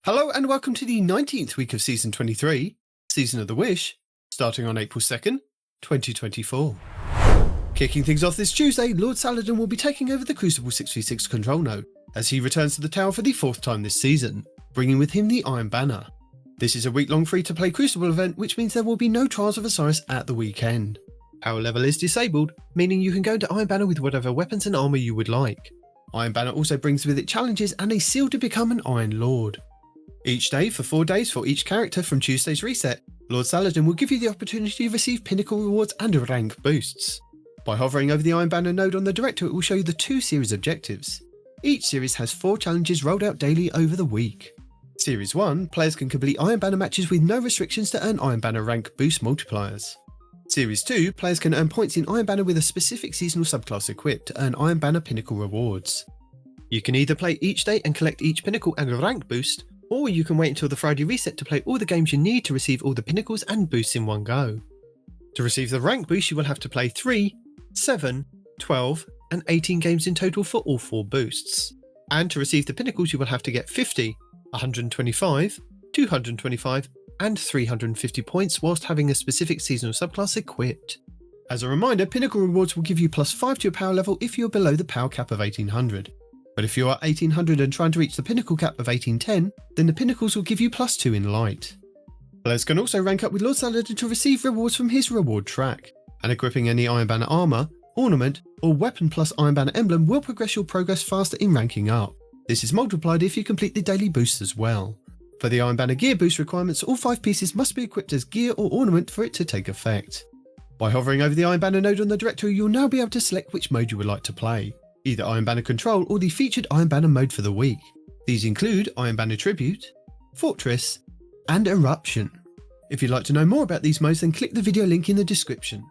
Hello and welcome to the 19th week of Season 23, Season of the Wish, starting on April 2nd, 2024. Kicking things off this Tuesday, Lord Saladin will be taking over the Crucible 6v6 control node, as he returns to the tower for the 4th time this season, bringing with him the Iron Banner. This is a week-long free-to-play Crucible event, which means there will be no Trials of Osiris at the weekend. Power level is disabled, meaning you can go into Iron Banner with whatever weapons and armour you would like. Iron Banner also brings with it challenges and a seal to become an Iron Lord. Each day for 4 days for each character from Tuesday's reset, Lord Saladin will give you the opportunity to receive Pinnacle rewards and rank boosts. By hovering over the Iron Banner node on the director, it will show you the 2 series objectives. Each series has 4 challenges rolled out daily over the week. Series 1, players can complete Iron Banner matches with no restrictions to earn Iron Banner rank boost multipliers. Series 2, players can earn points in Iron Banner with a specific seasonal subclass equipped to earn Iron Banner Pinnacle rewards. You can either play each day and collect each Pinnacle and rank boost, or you can wait until the Friday reset to play all the games you need to receive all the Pinnacles and boosts in one go. To receive the rank boost, you will have to play 3, 7, 12 and 18 games in total for all 4 boosts. And to receive the Pinnacles, you will have to get 50, 125, 225 and 350 points whilst having a specific seasonal subclass equipped. As a reminder, Pinnacle rewards will give you +5 to your power level if you are below the power cap of 1800. But if you are 1800 and trying to reach the Pinnacle cap of 1810, then the Pinnacles will give you +2 in light. Players can also rank up with Lord Saladin to receive rewards from his reward track, and equipping any Iron Banner armour, ornament, or weapon plus Iron Banner emblem will progress your progress faster in ranking up. This is multiplied if you complete the daily boosts as well. For the Iron Banner gear boost requirements, all 5 pieces must be equipped as gear or ornament for it to take effect. By hovering over the Iron Banner node on the directory, you'll now be able to select which mode you would like to play. Either Iron Banner Control or the featured Iron Banner mode for the week. These include Iron Banner Tribute, Fortress, and Eruption. If you'd like to know more about these modes, then click the video link in the description.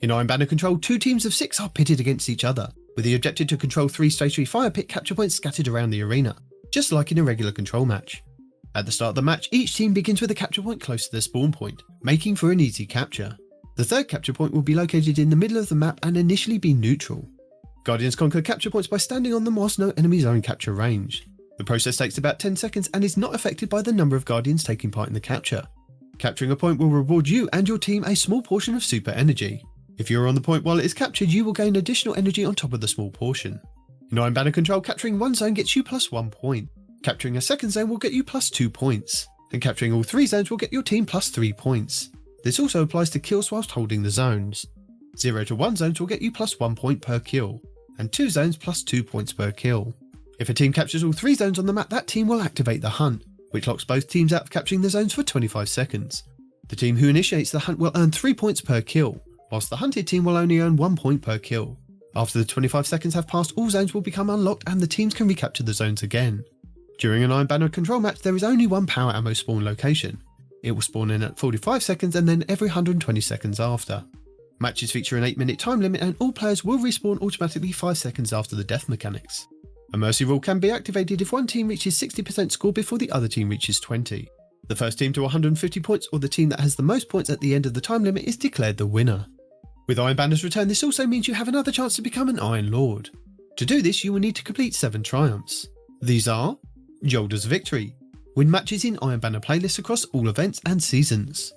In Iron Banner Control, 2 teams of 6 are pitted against each other, with the objective to control 3 stationary fire pit capture points scattered around the arena, just like in a regular control match. At the start of the match, each team begins with a capture point close to their spawn point, making for an easy capture. The third capture point will be located in the middle of the map and initially be neutral. Guardians conquer capture points by standing on them whilst no enemies are in capture range. The process takes about 10 seconds and is not affected by the number of Guardians taking part in the capture. Capturing a point will reward you and your team a small portion of super energy. If you are on the point while it is captured, you will gain additional energy on top of the small portion. In Iron Banner Control, capturing one zone gets you +1 point. Capturing a second zone will get you +2 points. And capturing all 3 zones will get your team +3 points. This also applies to kills whilst holding the zones. 0 to 1 zones will get you +1 point per kill, and 2 zones +2 points per kill. If a team captures all 3 zones on the map, that team will activate the hunt, which locks both teams out of capturing the zones for 25 seconds. The team who initiates the hunt will earn 3 points per kill, whilst the hunted team will only earn 1 point per kill. After the 25 seconds have passed, all zones will become unlocked and the teams can recapture the zones again. During an Iron Banner Control match, there is only one power ammo spawn location. It will spawn in at 45 seconds and then every 120 seconds after. Matches feature an 8-minute time limit and all players will respawn automatically 5 seconds after the death mechanics. A mercy rule can be activated if one team reaches 60% score before the other team reaches 20. The first team to 150 points or the team that has the most points at the end of the time limit is declared the winner. With Iron Banner's return, this also means you have another chance to become an Iron Lord. To do this, you will need to complete 7 triumphs. These are Jolder's Victory, win matches in Iron Banner playlists across all events and seasons.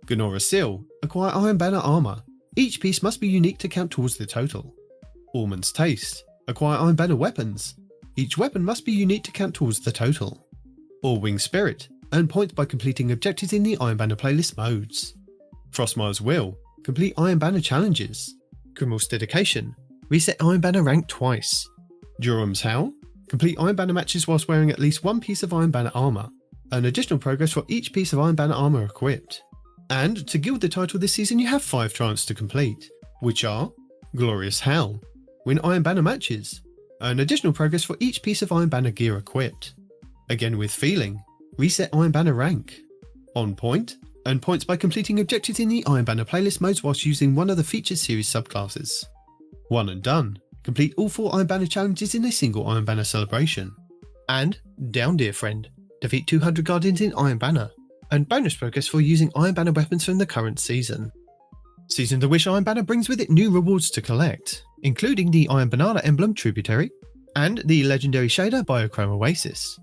Gnora's Seal, acquire Iron Banner armour. Each piece must be unique to count towards the total. Ormond's Taste, acquire Iron Banner weapons. Each weapon must be unique to count towards the total. Or Winged Spirit, earn points by completing objectives in the Iron Banner playlist modes. Frostmire's Will, complete Iron Banner challenges. Grimmel's Dedication, reset Iron Banner rank twice. Durham's Howl, complete Iron Banner matches whilst wearing at least 1 piece of Iron Banner armour. Earn additional progress for each piece of Iron Banner armour equipped. And to gild the title this season, you have 5 triumphs to complete, which are Glorious Howl, win Iron Banner matches, earn additional progress for each piece of Iron Banner gear equipped. Again with Feeling, reset Iron Banner rank. On Point, earn points by completing objectives in the Iron Banner playlist modes whilst using one of the featured series subclasses. One and Done, complete all 4 Iron Banner challenges in a single Iron Banner celebration. And Down Dear Friend, defeat 200 Guardians in Iron Banner, and bonus progress for using Iron Banner weapons from the current season. Season of the Wish Iron Banner brings with it new rewards to collect, including the Iron Banana emblem Tributary, and the legendary shader Biochrome Oasis.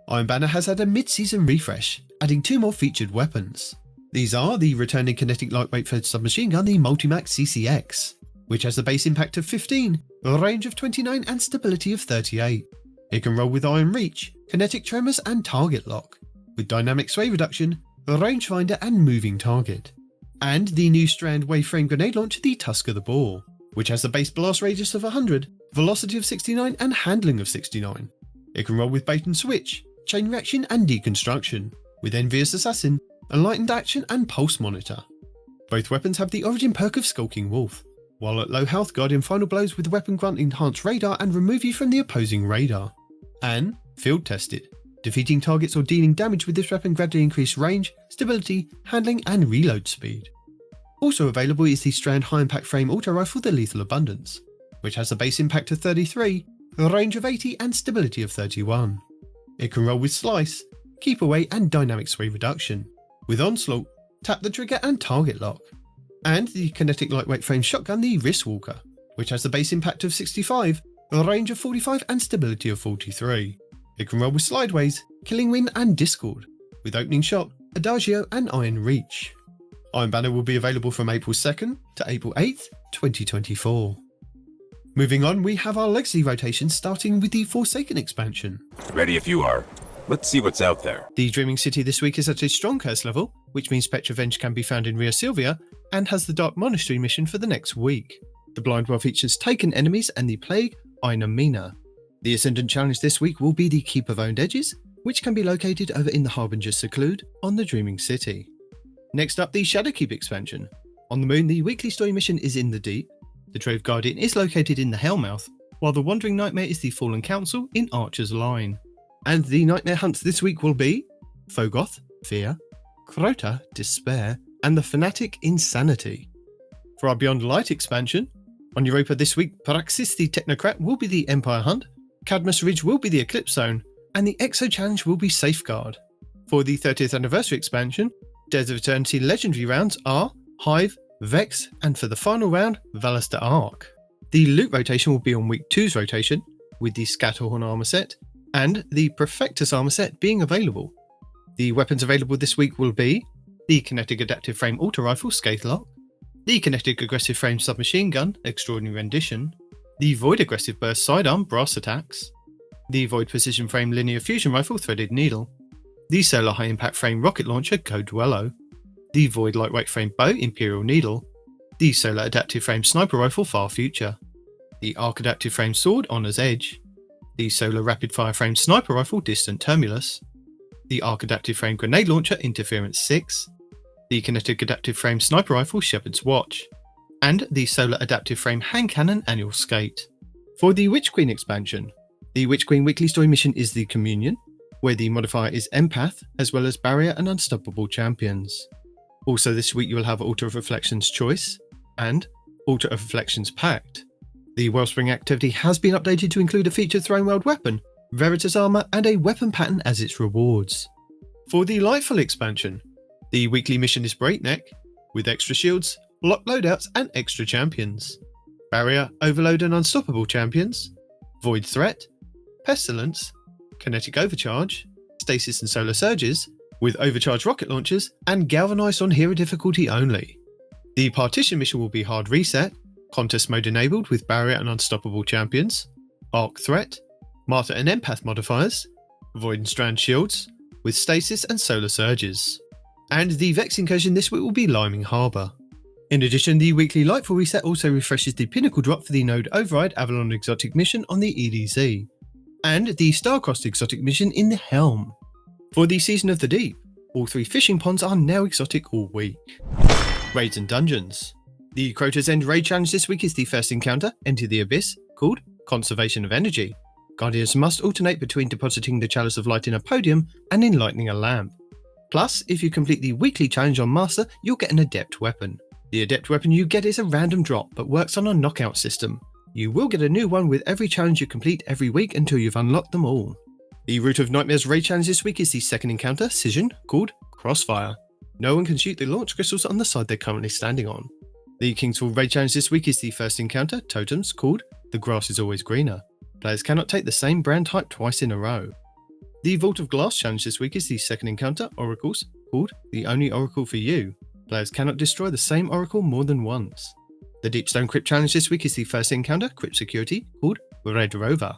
Iron Banner has had a mid-season refresh, adding 2 more featured weapons. These are the returning kinetic lightweight fed submachine gun, the Multimax CCX, which has a base impact of 15, a range of 29 and stability of 38. It can roll with Iron Reach, kinetic tremors and target lock, with dynamic sway reduction, rangefinder and moving target. And the new Strand Grenade Launcher, the Tusk of the Boar, which has a base blast radius of 100, velocity of 69 and handling of 69. It can roll with bait and switch, chain reaction and deconstruction, with Envious Assassin, enlightened action and pulse monitor. Both weapons have the origin perk of Skulking Wolf, while at low health Guardian Final Blows with weapon grunt enhance radar and remove you from the opposing radar. And field tested, defeating targets or dealing damage with this weapon gradually increase range, stability, handling and reload speed. Also available is the Strand High Impact Frame Auto Rifle, the Lethal Abundance, which has a base impact of 33, a range of 80 and stability of 31. It can roll with Slice, Keep Away and Dynamic Sway Reduction, with Onslaught, Tap the Trigger and Target Lock. And the Kinetic Lightweight Frame Shotgun, the Wristwalker, which has a base impact of 65, a range of 45 and stability of 43. It can roll with Slideways, Killing Wind and Discord, with Opening Shot, Adagio and Iron Reach. Iron Banner will be available from April 2nd to April 8th, 2024. Moving on, we have our Legacy rotation starting with the Forsaken expansion. Ready if you are. Let's see what's out there. The Dreaming City this week is at a strong curse level, which means Petrovenge can be found in Rio Silvia, and has the Dark Monastery mission for the next week. The Blind Well features Taken Enemies and the Plague Inamina. The Ascendant challenge this week will be the Keep of Owned Edges, which can be located over in the Harbinger Seclude on the Dreaming City. Next up, the Shadowkeep expansion. On the Moon, the weekly story mission is in the Deep. The Trove Guardian is located in the Hellmouth, while the Wandering Nightmare is the Fallen Council in Archer's Line. And the Nightmare hunts this week will be Fogoth, Fear, Crota, Despair, and the Fanatic, Insanity. For our Beyond Light expansion, on Europa this week, Praxis the Technocrat will be the Empire Hunt, Cadmus Ridge will be the Eclipse Zone, and the Exo Challenge will be Safeguard. For the 30th anniversary expansion, Days of Eternity legendary rounds are Hive, Vex, and for the final round, Valester Arc. The loot rotation will be on week 2's rotation, with the Scatterhorn armor set and the Perfectus armor set being available. The weapons available this week will be the Kinetic Adaptive Frame Auto Rifle Scathelock, the Kinetic Aggressive Frame Submachine Gun Extraordinary Rendition, the Void Aggressive Burst Sidearm Brass Attacks, the Void Precision Frame Linear Fusion Rifle Threaded Needle, the Solar High Impact Frame Rocket Launcher Go Duello, the Void Lightweight Frame Bow Imperial Needle, the Solar Adaptive Frame Sniper Rifle Far Future, the Arc Adaptive Frame Sword Honor's Edge, the Solar Rapid Fire Frame Sniper Rifle Distant Tumulus, the Arc Adaptive Frame Grenade Launcher Interference 6, the Kinetic Adaptive Frame Sniper Rifle Shepherd's Watch, and the Solar Adaptive Frame Hand Cannon Annual Skate. For the Witch Queen expansion, the Witch Queen weekly story mission is the Communion, where the modifier is Empath, as well as Barrier and Unstoppable champions. Also this week you will have Altar of Reflections Choice and Altar of Reflections Pact. The Wellspring activity has been updated to include a featured Throne World weapon, Veritas armor, and a weapon pattern as its rewards. For the Lightfall expansion, the weekly mission is Breakneck, with extra shields, lock loadouts, and extra champions. Barrier, Overload, and Unstoppable champions, Void Threat, Pestilence, Kinetic Overcharge, Stasis and Solar Surges, with Overcharge rocket launchers, and Galvanized on hero difficulty only. The Partition mission will be Hard Reset, Contest Mode enabled with Barrier and Unstoppable champions, Arc Threat, Martyr and Empath modifiers, Void and Strand shields, with Stasis and Solar Surges. And the Vex incursion this week will be Liming Harbour. In addition, the weekly Lightfall reset also refreshes the Pinnacle drop for the Node Override Avalon Exotic mission on the EDZ, and the Starcrossed Exotic mission in the Helm. For the Season of the Deep, all 3 fishing ponds are now exotic all week. Raids and Dungeons. The Crota's End raid challenge this week is the first encounter, Enter the Abyss, called Conservation of Energy. Guardians must alternate between depositing the Chalice of Light in a podium and enlightening a lamp. Plus, if you complete the weekly challenge on Master, you'll get an Adept weapon. The Adept weapon you get is a random drop, but works on a knockout system. You will get a new one with every challenge you complete every week until you've unlocked them all. The Root of Nightmares raid challenge this week is the second encounter, Scission, called Crossfire. No one can shoot the launch crystals on the side they're currently standing on. The Kingsfall raid challenge this week is the first encounter, Totems, called The Grass is Always Greener. Players cannot take the same brand type twice in a row. The Vault of Glass challenge this week is the second encounter, Oracles, called The Only Oracle for You. Players cannot destroy the same Oracle more than once. The Deepstone Crypt challenge this week is the first encounter, Crypt Security, called Red Rover.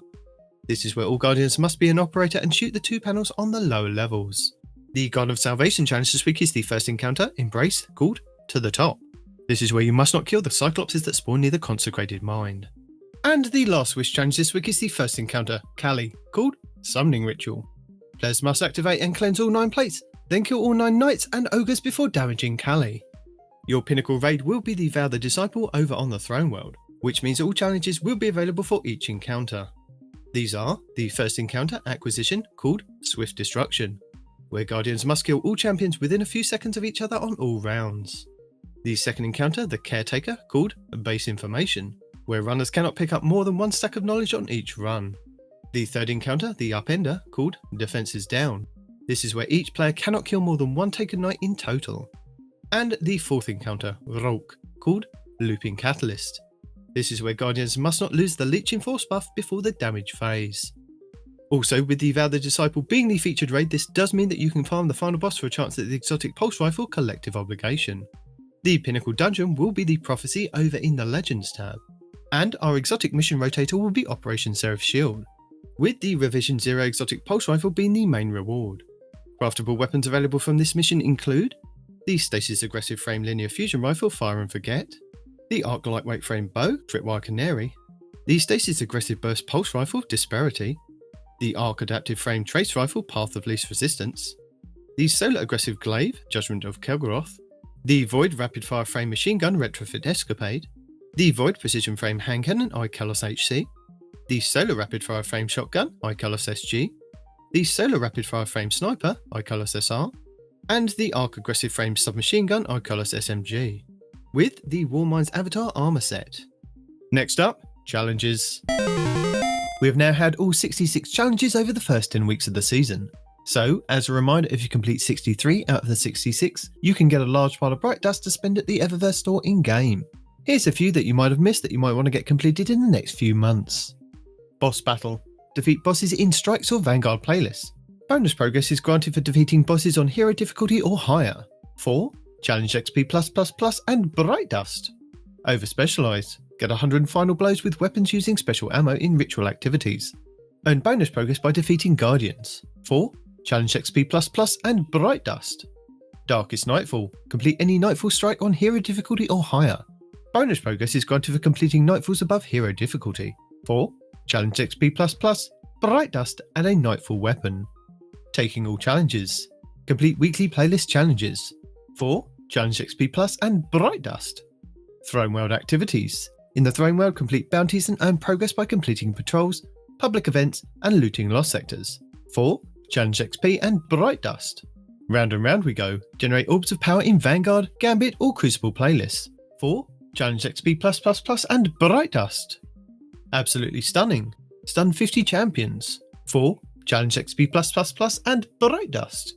This is where all Guardians must be an operator and shoot the 2 panels on the lower levels. The God of Salvation challenge this week is the first encounter, Embrace, called To the Top. This is where you must not kill the Cyclopses that spawn near the Consecrated Mind. And the Last Wish challenge this week is the first encounter, Kali, called Summoning Ritual. Players must activate and cleanse all 9 plates, then kill all 9 knights and ogres before damaging Kali. Your Pinnacle raid will be the Vow the Disciple over on the Throne World, which means all challenges will be available for each encounter. These are the first encounter, Acquisition, called Swift Destruction, where Guardians must kill all champions within a few seconds of each other on all rounds. The second encounter, the Caretaker, called Base Information, where runners cannot pick up more than 1 stack of knowledge on each run. The third encounter, the Upender, called Defenses Down. This is where each player cannot kill more than 1 taken knight in total. And the fourth encounter, Rulk, called Looping Catalyst. This is where Guardians must not lose the Leeching Force buff before the damage phase. Also, with the Vow the Disciple being the featured raid, this does mean that you can farm the final boss for a chance at the exotic Pulse Rifle Collective Obligation. The Pinnacle dungeon will be the Prophecy over in the Legends tab. And our exotic mission Rotator will be Operation Seraph Shield, with the Revision 0 exotic Pulse Rifle being the main reward. Craftable weapons available from this mission include the Stasis Aggressive Frame Linear Fusion Rifle Fire and Forget, the Arc Lightweight Frame Bow Tripwire Canary, the Stasis Aggressive Burst Pulse Rifle Disparity, the Arc Adaptive Frame Trace Rifle Path of Least Resistance, the Solar Aggressive Glaive Judgment of Kelgoroth, the Void Rapid Fire Frame Machine Gun Retrofit Escapade, the Void Precision Frame Hand Cannon iCalos HC, the Solar Rapid Fire Frame Shotgun iCalos SG, the Solar Rapid Fire Frame Sniper iCalos SR, and the Arc Aggressive Frame Submachine Gun iCalos SMG, with the Warmind's Avatar Armor Set. Next up, challenges. We have now had all 66 challenges over the first 10 weeks of the season. So, as a reminder, if you complete 63 out of the 66, you can get a large pile of Bright Dust to spend at the Eververse store in-game. Here's a few that you might have missed that you might want to get completed in the next few months. Boss Battle. Defeat bosses in Strikes or Vanguard playlists. Bonus progress is granted for defeating bosses on Hero difficulty or higher. 4. Challenge XP+++ and Bright Dust. Over Specialised. Get 100 final blows with weapons using special ammo in ritual activities. Earn bonus progress by defeating Guardians. 4. Challenge XP++ and Bright Dust. Darkest Nightfall. Complete any Nightfall strike on Hero difficulty or higher. Bonus progress is granted for completing Nightfalls above Hero difficulty. 4. Challenge XP++, Bright Dust and a Nightfall weapon. Taking all challenges. Complete weekly playlist challenges. 4. Challenge XP+ and Bright Dust. Throne World activities. In the Throne World, complete bounties and earn progress by completing patrols, public events and looting lost sectors. 4. Challenge XP and Bright Dust. Round and round we go. Generate orbs of power in Vanguard, Gambit or Crucible playlists. 4. Challenge XP+++ and Bright Dust. Absolutely stunning. Stun 50 champions. 4. Challenge XP+++ and Bright Dust.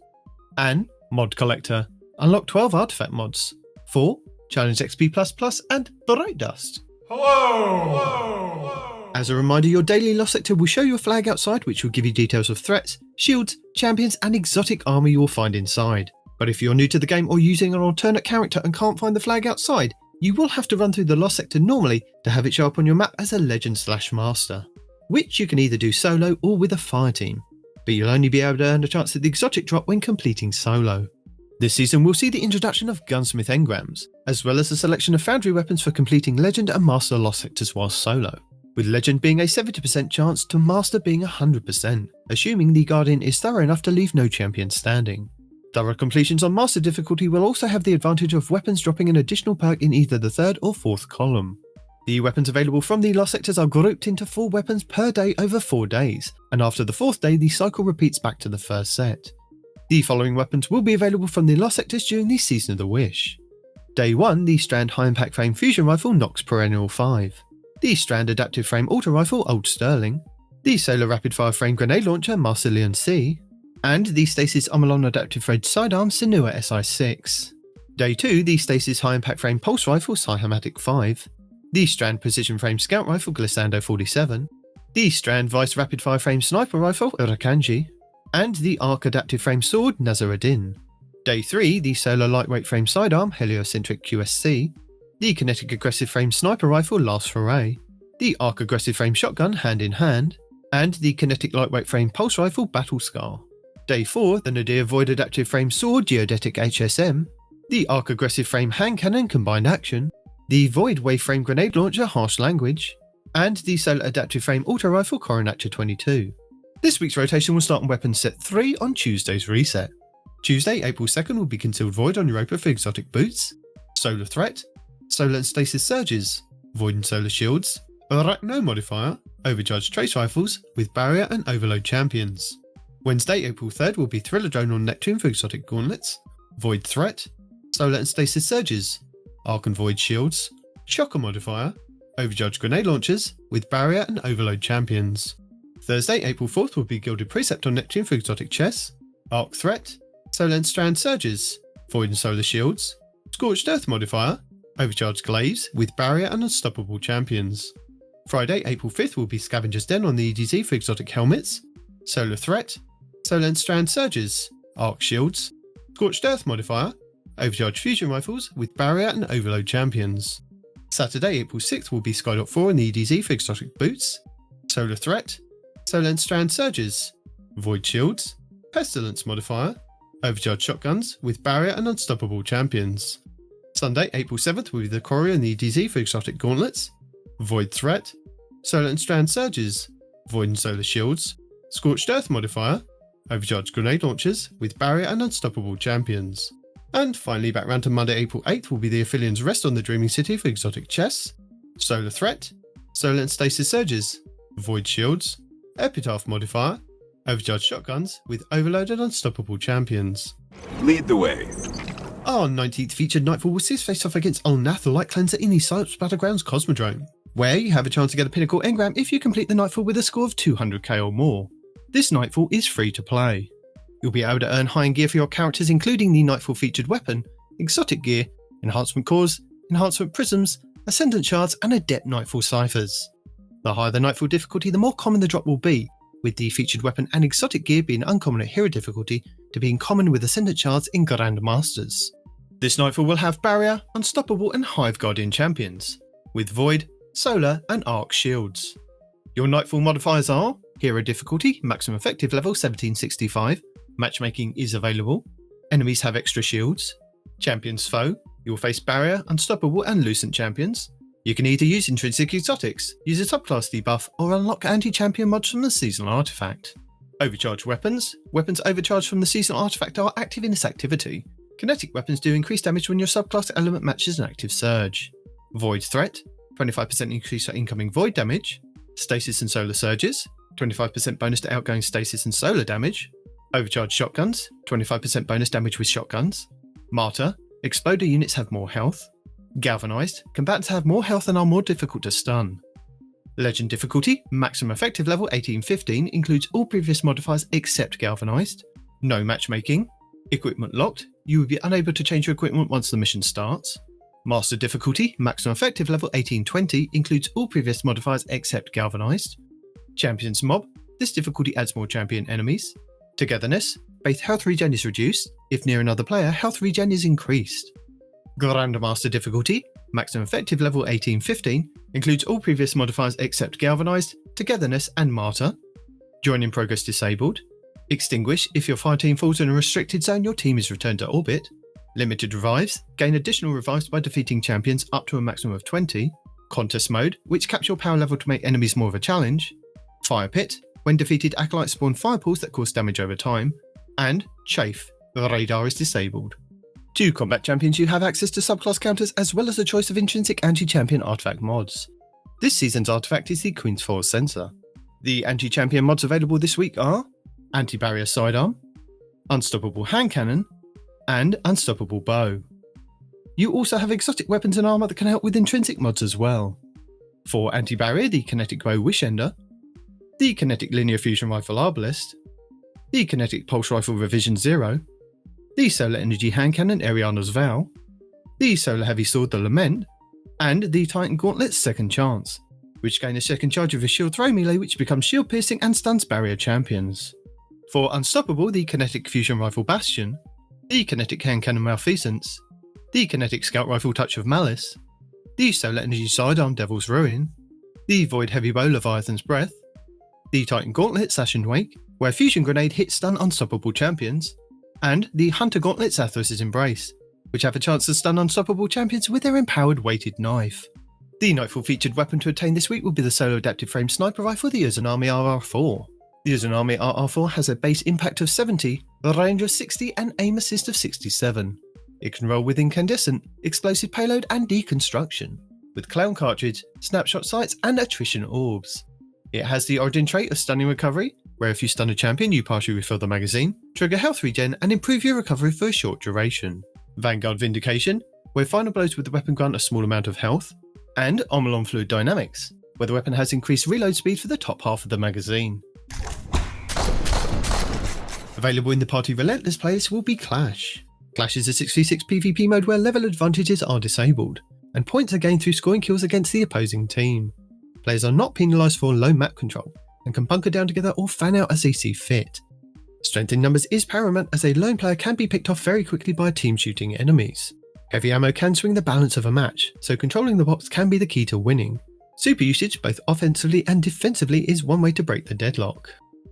And Mod Collector. Unlock 12 artifact mods. 4. Challenge XP++ and Bright Dust. Hello! As a reminder, your daily lost sector will show you a flag outside which will give you details of threats, shields, champions and exotic armor you will find inside. But if you're new to the game or using an alternate character and can't find the flag outside, you will have to run through the lost sector normally to have it show up on your map as a legend/master, which you can either do solo or with a fire team, but you'll only be able to earn a chance at the exotic drop when completing solo. This season will see the introduction of Gunsmith engrams, as well as a selection of foundry weapons for completing legend and master lost sectors while solo, with legend being a 70% chance to master being 100%, assuming the Guardian is thorough enough to leave no champion standing. Thorough completions on Master difficulty will also have the advantage of weapons dropping an additional perk in either the third or fourth column. The weapons available from the lost sectors are grouped into 4 weapons per day over 4 days, and after the 4th day the cycle repeats back to the first set. The following weapons will be available from the lost sectors during the Season of the Wish. Day 1, the Strand High Impact Frame Fusion Rifle Nox Perennial 5, the Strand Adaptive Frame Auto Rifle Old Sterling, the Solar Rapid Fire Frame Grenade Launcher Marsilian C, and the Stasis Omolon Adaptive Frame Sidearm Sinua SI6. Day 2, the Stasis High Impact Frame Pulse Rifle Cyhamatic 5, the Strand Precision Frame Scout Rifle Glissando 47, the Strand Vice Rapid Fire Frame Sniper Rifle Urakanji, and the Arc Adaptive Frame Sword Nazar-Ad-Din. Day 3, the Solar Lightweight Frame Sidearm Heliocentric QSC, the Kinetic Aggressive Frame Sniper Rifle Last Foray, the Arc Aggressive Frame Shotgun Hand in Hand, and the Kinetic Lightweight Frame Pulse Rifle Battle Scar. Day 4, the Nadir Void Adaptive Frame Sword Geodetic HSM, the Arc Aggressive Frame Hand Cannon Combined Action, the Void Wave Frame Grenade Launcher Harsh Language, and the Solar Adaptive Frame Auto Rifle Coronactor 22. This week's rotation will start on Weapon Set 3 on Tuesday's reset. Tuesday, April 2nd will be Concealed Void on Europa for exotic boots, Solar Threat, Solar and Stasis Surges, Void and Solar Shields, Arachno Modifier, Overcharged Trace Rifles with Barrier and Overload Champions. Wednesday, April 3rd will be Thriller Drone on Neptune for exotic gauntlets, Void Threat, Solar and Stasis Surges, Arc and Void Shields, Shocker Modifier, Overcharged Grenade Launchers with Barrier and Overload Champions. Thursday, April 4th will be Gilded Precept on Neptune for exotic chests, Arc Threat, Solar and Strand Surges, Void and Solar Shields, Scorched Earth Modifier, Overcharged Glaives with Barrier and Unstoppable Champions. Friday, April 5th will be Scavenger's Den on the EDZ for exotic helmets, Solar Threat, Solar and Strand Surges, Arc Shields, Scorched Earth Modifier, Overcharged Fusion Rifles with Barrier and Overload Champions. Saturday, April 6th will be Skydot 4 on the EDZ for exotic boots, Solar Threat, Solar and Strand Surges, Void Shields, Pestilence Modifier, Overcharged Shotguns with Barrier and Unstoppable Champions. Sunday, April 7th will be the Quarry on the EDZ for exotic gauntlets, Void Threat, Solar and Strand Surges, Void and Solar Shields, Scorched Earth Modifier, Overcharged Grenade Launchers with Barrier and Unstoppable Champions. And finally, back round to Monday, April 8th will be the Aphelions Rest on the Dreaming City for exotic chests, Solar Threat, Solar and Stasis Surges, Void Shields, Epitaph Modifier, Overcharged Shotguns with Overload and Unstoppable Champions. Lead the way. Our 19th featured Nightfall will see us face off against Ulnath the Light Cleanser in the Cyclops Battlegrounds Cosmodrome, where you have a chance to get a Pinnacle engram if you complete the Nightfall with a score of 200k or more. This Nightfall is free to play. You'll be able to earn high-end gear for your characters, including the Nightfall featured weapon, exotic gear, enhancement cores, enhancement prisms, Ascendant shards and adept Nightfall ciphers. The higher the Nightfall difficulty, the more common the drop will be, with the featured weapon and exotic gear being uncommon at hero difficulty to being common with Ascendant shards in Grand Masters. This Nightfall will have Barrier, Unstoppable and Hive Guardian champions, with Void, Solar and Arc shields. Your Nightfall modifiers are Hero difficulty, maximum effective level 1765, matchmaking is available, enemies have extra shields, Champions Foe, you will face Barrier, Unstoppable and Lucent champions. You can either use intrinsic exotics, use a subclass debuff, or unlock anti-champion mods from the seasonal artifact. Overcharged weapons. Weapons overcharged from the seasonal artifact are active in this activity. Kinetic weapons do increase damage when your subclass element matches an active surge. Void threat, 25% increase for incoming void damage. Stasis and solar surges, 25% bonus to outgoing stasis and solar damage. Overcharged shotguns, 25% bonus damage with shotguns. Martyr, exploder units have more health. Galvanized, combatants have more health and are more difficult to stun. Legend difficulty, maximum effective level 1815, includes all previous modifiers except Galvanized. No matchmaking. Equipment locked, you will be unable to change your equipment once the mission starts. Master difficulty, maximum effective level 1820, includes all previous modifiers except Galvanized. Champions mob, this difficulty adds more champion enemies. Togetherness, both health regen is reduced, if near another player, health regen is increased. Grandmaster difficulty, maximum effective level 1815, includes all previous modifiers except Galvanized, Togetherness and Martyr. Join in progress disabled. Extinguish, if your fire team falls in a restricted zone, your team is returned to orbit. Limited revives, gain additional revives by defeating champions up to a maximum of 20. Contest mode, which caps your power level to make enemies more of a challenge. Fire pit, when defeated acolytes spawn fire pools that cause damage over time. And Chafe, the radar is disabled. To combat champions, you have access to subclass counters as well as a choice of intrinsic anti-champion artifact mods. This season's artifact is the Queen's Force Sensor. The anti-champion mods available this week are Anti-Barrier Sidearm, Unstoppable Hand Cannon, and Unstoppable Bow. You also have exotic weapons and armor that can help with intrinsic mods as well. For Anti-Barrier, the Kinetic Bow Wish Ender, the Kinetic Linear Fusion Rifle Arbalest, the Kinetic Pulse Rifle Revision 0, the Solar Energy Hand Cannon Ariana's Vow, the Solar Heavy Sword The Lament, and the Titan Gauntlet Second Chance, which gain a second charge of a shield throw melee which becomes shield piercing and stuns barrier champions. For Unstoppable, the Kinetic Fusion Rifle Bastion, the Kinetic Hand Cannon Malfeasance, the Kinetic Scout Rifle Touch of Malice, the Solar Energy Sidearm Devil's Ruin, the Void Heavy Bow Leviathan's Breath, the Titan Gauntlet Sash and Wake, where Fusion Grenade hits stun unstoppable champions, and the Hunter Gauntlet Zathras' Embrace, which have a chance to stun unstoppable champions with their empowered weighted knife. The Nightfall featured weapon to attain this week will be the solo adaptive frame sniper rifle, the Uzume RR4. The Uzume RR4 has a base impact of 70, a range of 60 and aim assist of 67. It can roll with incandescent, explosive payload and deconstruction, with clown cartridge, snapshot sights and attrition orbs. It has the origin trait of stunning recovery, where if you stun a champion you partially refill the magazine, trigger health regen and improve your recovery for a short duration. Vanguard Vindication, where final blows with the weapon grant a small amount of health, and Omolon Fluid Dynamics, where the weapon has increased reload speed for the top half of the magazine. Available in the party Relentless playlist will be Clash. Clash is a 6v6 PvP mode where level advantages are disabled, and points are gained through scoring kills against the opposing team. Players are not penalised for low map control, and can bunker down together or fan out as they see fit. Strength in numbers is paramount, as a lone player can be picked off very quickly by team shooting enemies. Heavy ammo can swing the balance of a match, so controlling the box can be the key to winning. Super usage, both offensively and defensively, is one way to break the deadlock.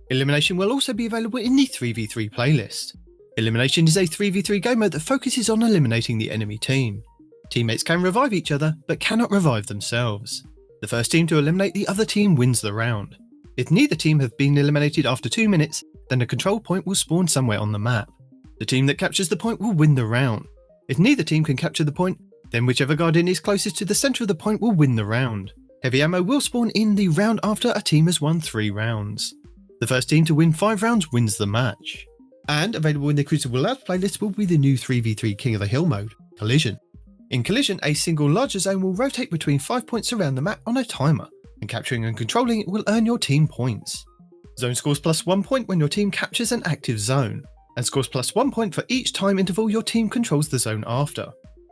Elimination will also be available in the 3v3 playlist. Elimination is a 3v3 game mode that focuses on eliminating the enemy team. Teammates can revive each other, but cannot revive themselves. The first team to eliminate the other team wins the round. If neither team have been eliminated after 2 minutes, then a control point will spawn somewhere on the map. The team that captures the point will win the round. If neither team can capture the point, then whichever guardian is closest to the centre of the point will win the round. Heavy ammo will spawn in the round after a team has won 3 rounds. The first team to win 5 rounds wins the match. And available in the Crucible Labs playlist will be the new 3v3 King of the Hill mode, Collision. In Collision, a single larger zone will rotate between 5 points around the map on a timer, and capturing and controlling it will earn your team points. Zone scores +1 point when your team captures an active zone, and scores +1 point for each time interval your team controls the zone after.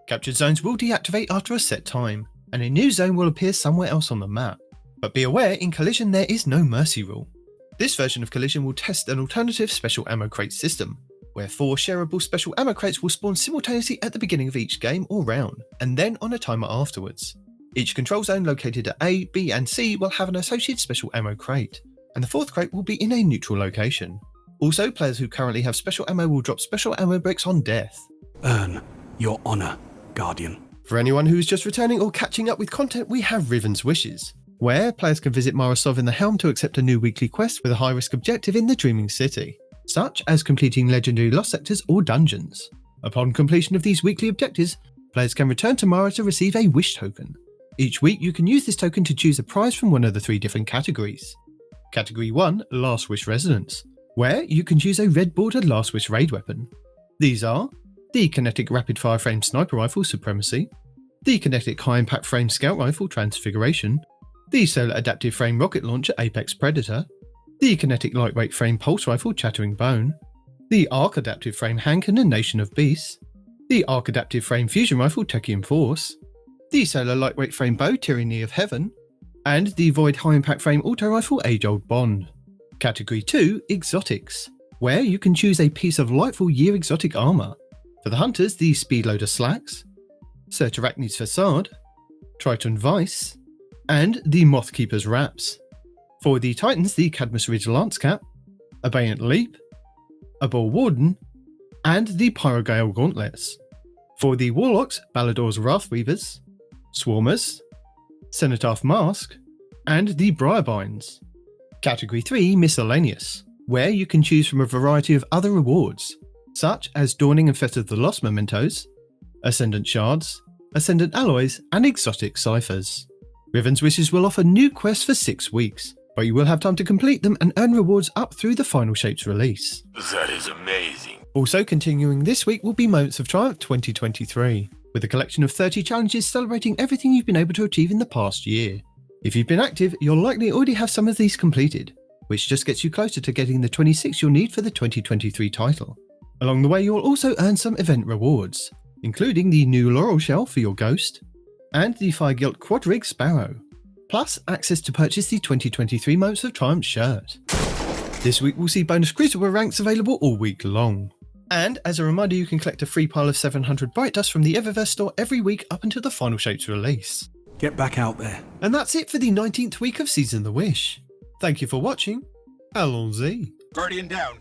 Captured zones will deactivate after a set time, and a new zone will appear somewhere else on the map. But be aware, in Collision there is no mercy rule. This version of Collision will test an alternative special ammo crate system, where 4 shareable special ammo crates will spawn simultaneously at the beginning of each game or round, and then on a timer afterwards. Each control zone located at A, B and C will have an associated special ammo crate, and the 4th crate will be in a neutral location. Also, players who currently have special ammo will drop special ammo bricks on death. Earn your honour, Guardian. For anyone who is just returning or catching up with content, we have Riven's Wishes, where players can visit Marasov in the Helm to accept a new weekly quest with a high-risk objective in the Dreaming City, such as completing legendary lost sectors or dungeons. Upon completion of these weekly objectives, players can return to Mara to receive a wish token. Each week you can use this token to choose a prize from one of the 3 different categories. Category 1, Last Wish Resonance, where you can choose a red bordered Last Wish raid weapon. These are the Kinetic Rapid Fire Frame Sniper Rifle Supremacy, the Kinetic High Impact Frame Scout Rifle Transfiguration, the Solar Adaptive Frame Rocket Launcher Apex Predator, the Kinetic Lightweight Frame Pulse Rifle Chattering Bone, the Arc Adaptive Frame Hand Cannon Nation of Beasts, the Arc Adaptive Frame Fusion Rifle Techian Force, the Solar Lightweight Frame Bow Tyranny of Heaven, and the Void High Impact Frame Auto Rifle Age Old Bond. Category 2, Exotics, where you can choose a piece of Lightfall Year exotic armour. For the hunters, the Speedloader Slacks, Search Arachne's Facade, Triton Vice, and the Mothkeeper's Wraps. For the Titans, the Cadmus Ridge Lance Cap, Abeyant Leap, a Boar Warden, and the Pyrogale Gauntlets. For the Warlocks, Ballador's Wrathweavers, Swarmers, Cenotaph Mask, and the Briarbinds. Category 3, Miscellaneous, where you can choose from a variety of other rewards, such as Dawning and Fest of the Lost Mementos, Ascendant Shards, Ascendant Alloys, and Exotic Ciphers. Riven's Wishes will offer new quests for 6 weeks, but you will have time to complete them and earn rewards up through the Final Shapes release. That is amazing. Also continuing this week will be Moments of Triumph 2023, with a collection of 30 challenges celebrating everything you've been able to achieve in the past year. If you've been active, you'll likely already have some of these completed, which just gets you closer to getting the 26 you'll need for the 2023 title. Along the way, you'll also earn some event rewards, including the new Laurel Shell for your Ghost, and the Fire Guilt Quadrig Sparrow, plus access to purchase the 2023 Moments of Triumph shirt. This week we'll see bonus Crucible ranks available all week long. And as a reminder, you can collect a free pile of 700 Bright Dust from the Eververse store every week up until the final shape's release. Get back out there. And that's it for the 19th week of Season of the Wish. Thank you for watching. Allons-y. Guardian down.